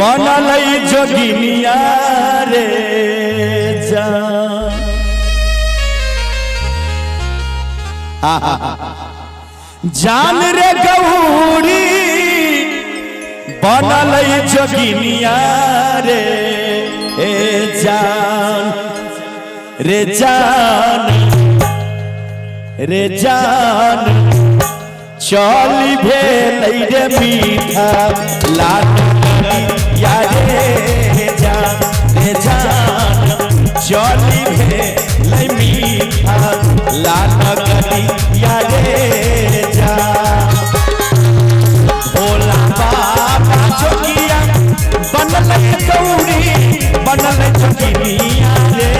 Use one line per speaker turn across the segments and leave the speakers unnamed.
बनल जोगिनिया रे जान रे गौरी बनल जोगिनिया रे जान रे जान रे जान चली भेल रे मीठा लाड या रे जान चली भेल मीठा लाड या रे जान भोला बाबा जोगिया बनल गौरी बनल जोगिनिया रे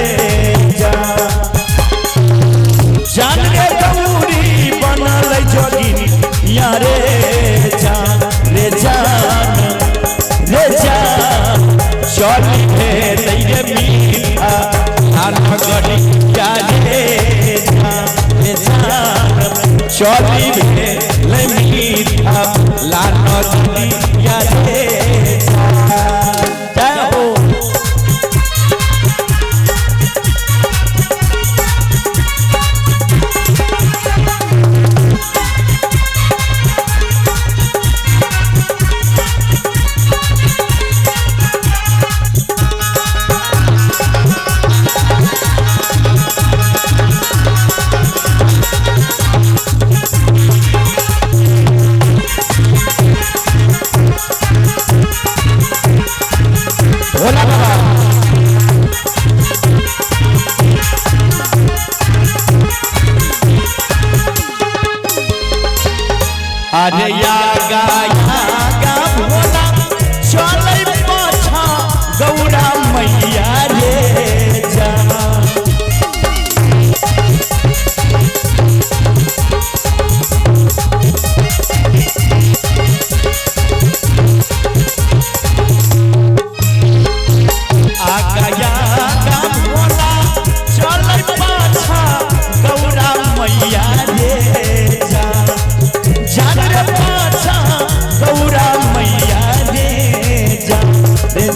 जान रे गौरी बनल जोगिनिया रे जान चली भेल रे मीठा लाल गड़िया रे जान चली भेल मीठा लाल गड़िया रे जय हो। अरे यागा यागा भोला चलै पाछा गौरा मैया रे जान आगा यागा भोला चलै पाछा गौरा मैया रे जान रे पाछा गौरा मैया रे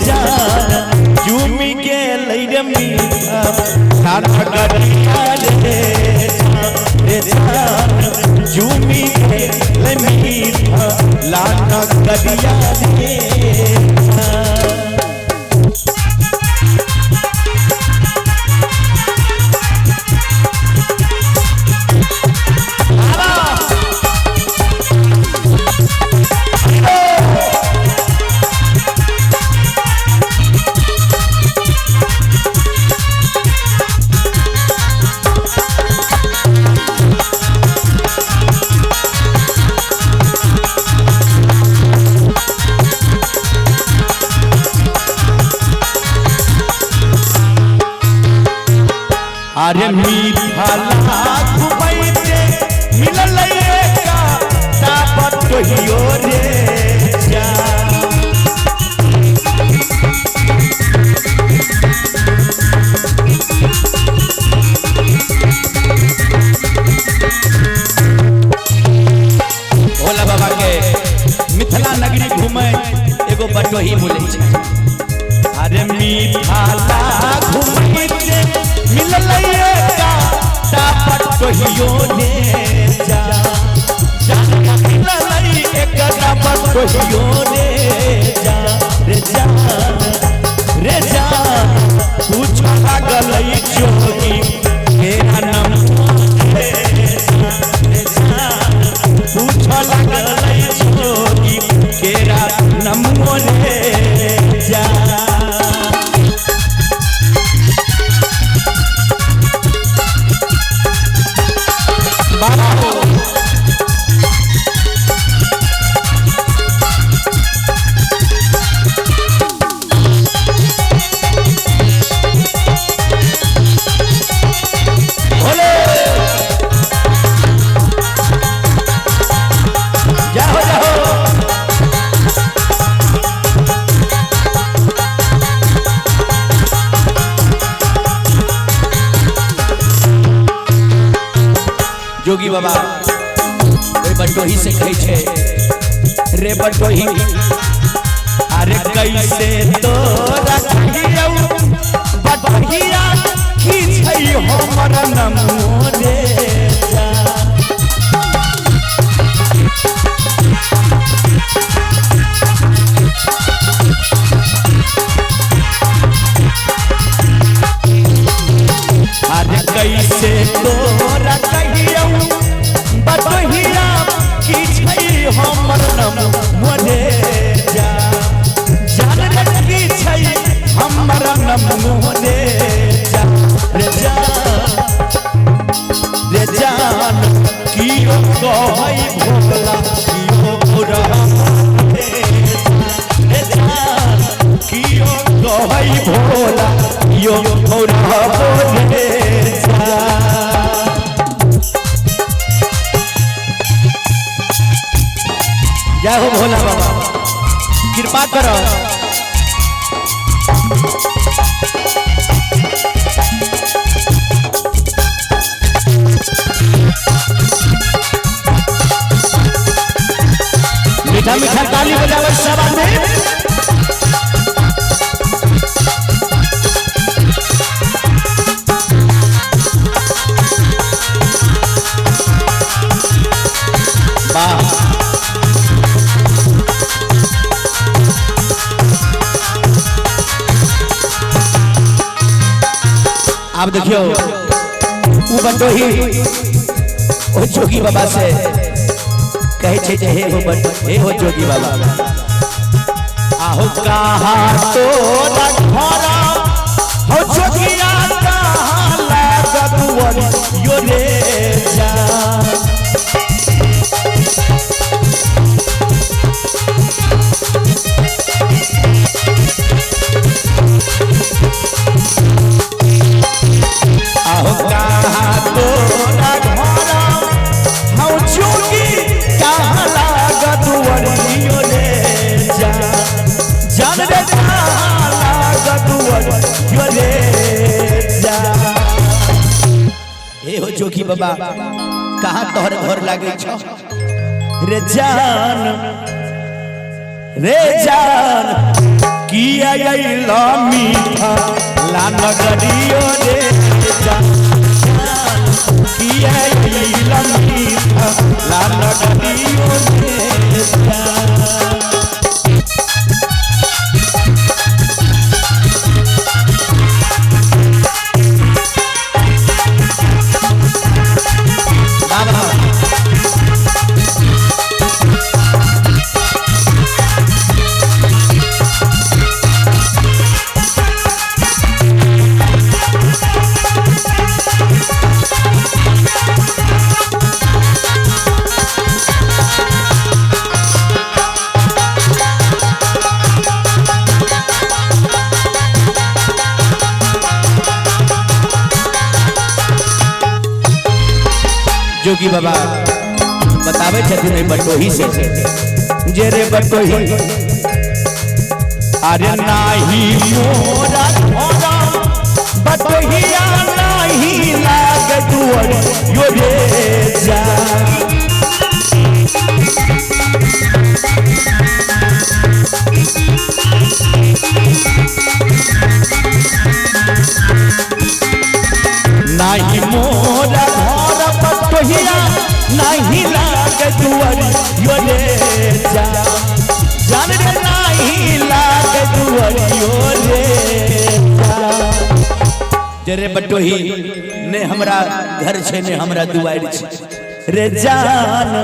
जान झूमी के रे मीठा लाल गड़िया रे जान झूमी के मीठा लाल गड़िया रे अरे मीठा लाख बैठे मिलल का तापत कहियो रे भोला बाबा के मिथिला नगरी घूमे एगो बटोही बोले छै। अरे मीठा लाख बैठे मिलल का तापत कहियो रे जान मिलल एक तापत कहियो रे जान पूछ लागल जोगी केरा नाम रे जान पूछ लागल जोगी केरा नाम रे जान जोगी बाबा कोई बटोही से कहे छे रे बटोही अरे कैसे तोरा कहियो बटहिया खींचै हमर नमो रे जा अरे कैसे तोरा कहियो बटहिया खींचै हमर नमो रे जा जान रे खींचै हमर नमो रे जा रे जान कियो कहै भोला कियो पूरा रे जान कियो कहै भोला कियो पूरा रे जा जय हो भोला बाबा कृपा करो मीठा मीठा ताली बजावे सब आदमी वाह आप देखियो उ बटोही ओ जोगी बाबा से कहे छे जे हे हो जोगी बाबा आहो कहा तो रखरा हो जोगिया कहा लागत यो रे जा आहो कहा तो रखरा हो जोगी कहा लागत यो रे जा जान रे कहा लागत यो रे जा हे हो जोगी बाबा कहाँ तोहर घर लागे छो रे जान किया गइला मीठा लानगरियो रे जान किया गइला मीठा लानगरियो रे जान जोगी बाबा बतावे छथिन बटोही से जे रे बटोही अरे नाही मोरा मोरा बटोहिया नाही लाग दुअर यो रे जा नाही मोरा बटोहिया नहीं लाग दुअर यो रे जा जान रे नहीं लाग दुअर यो रे जा जरे बटोही ने हमरा घर छे ने हमरा दुआर छे रे जान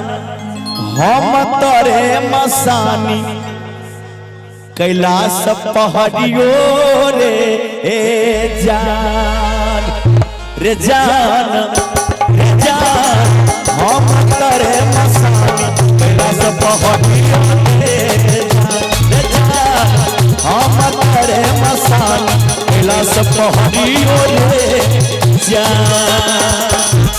हम तोरे मसानी कैलाश पहाड़ियो रे जान रे जान हम तोरे मसानी कैलाश पहाड़ियो रे जान हम तोरे मसानी कैलाश पहाड़ियो रे जान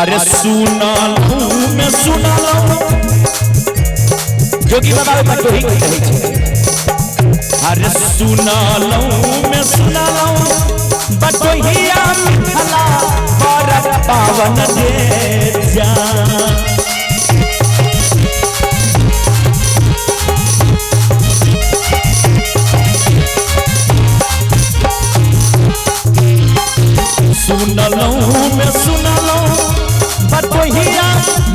अरे सुना लूं मैं सुना लूं जोगी बाबा बटोही कहे छे। अरे सुना लूं मैं सुना लूं बटोहिया मिथला पर पावन रे जा। सुनलो मैं सुनलो बटोहिया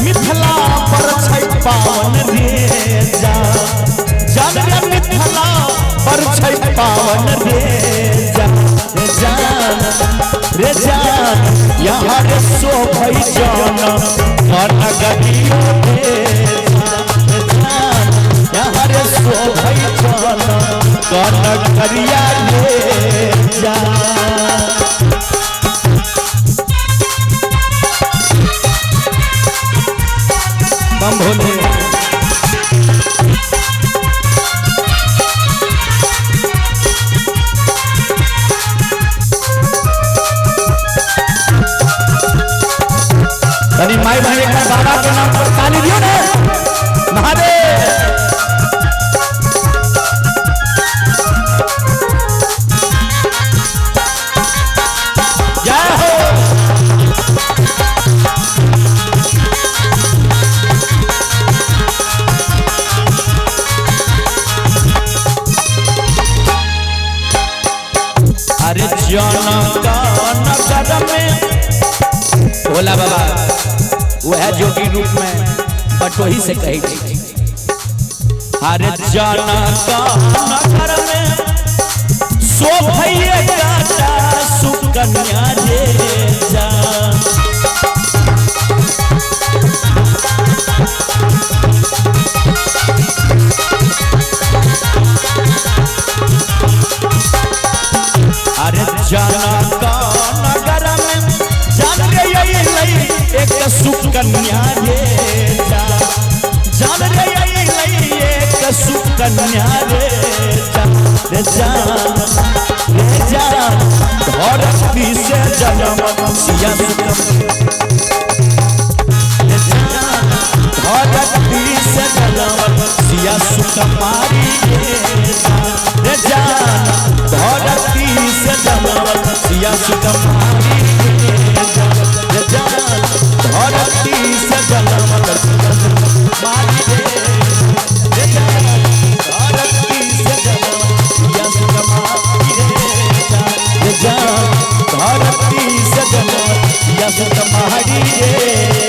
मिथला पर छै पावन रे जा। जान रे मिथला पर छै पावन रे जा। रे जान रे जान यहाँ रे शोभै जान अनगतियो रे जान। यहाँ रे शोभै जान कनकरिया रे जान। बम भोले तनी माई भाई एक बाबा के नाम पर ताली दियो ना महादेव। जय हो अरे जनक नगर में भोला बाबा वह जोगी रूप में बटोही से कही थी। अरे जनक नगर में शोभैया गाता सुकन्या रे जा। अरे जनक नगर में जान रे एक सुकन्या रे जा। जान रे एक सुकन्या रे जा। रे जान रे जान धरती से जन्म सिया रे जान धरती से जन्म सिया सुकुमारी रे जान। धरती से जन्म सिया सुकुमारी रे जान। धरती से जन्म मारी रे जान। धरती से जन्म सिया सुकुमारी रे जान। धरती से जन्म सिया सुकुमारी रे।